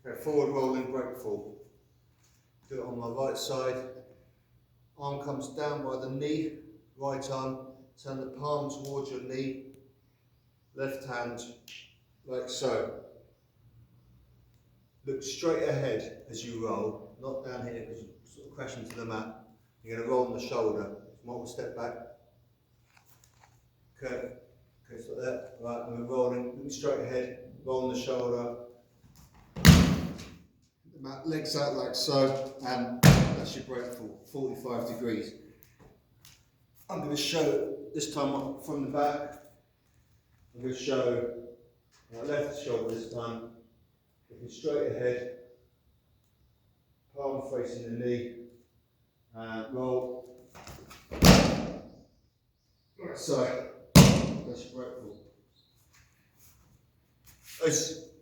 Okay, forward rolling break fall. Do it on my right side. Arm comes down by the knee, right arm, turn the palm towards your knee, left hand like so. Look straight ahead as you roll, not down here because you sort of crash into the mat. You're going to roll on the shoulder. You might want to step back. Okay, okay, so like that. Right, and we're rolling, looking straight ahead, roll on the shoulder. The mat, legs out like so, and that's your break fall, 45 degrees. I'm going to show this time from the back. I'm going to show my left shoulder this time, looking straight ahead, palm facing the knee, and roll. Right, so that's your break fall. As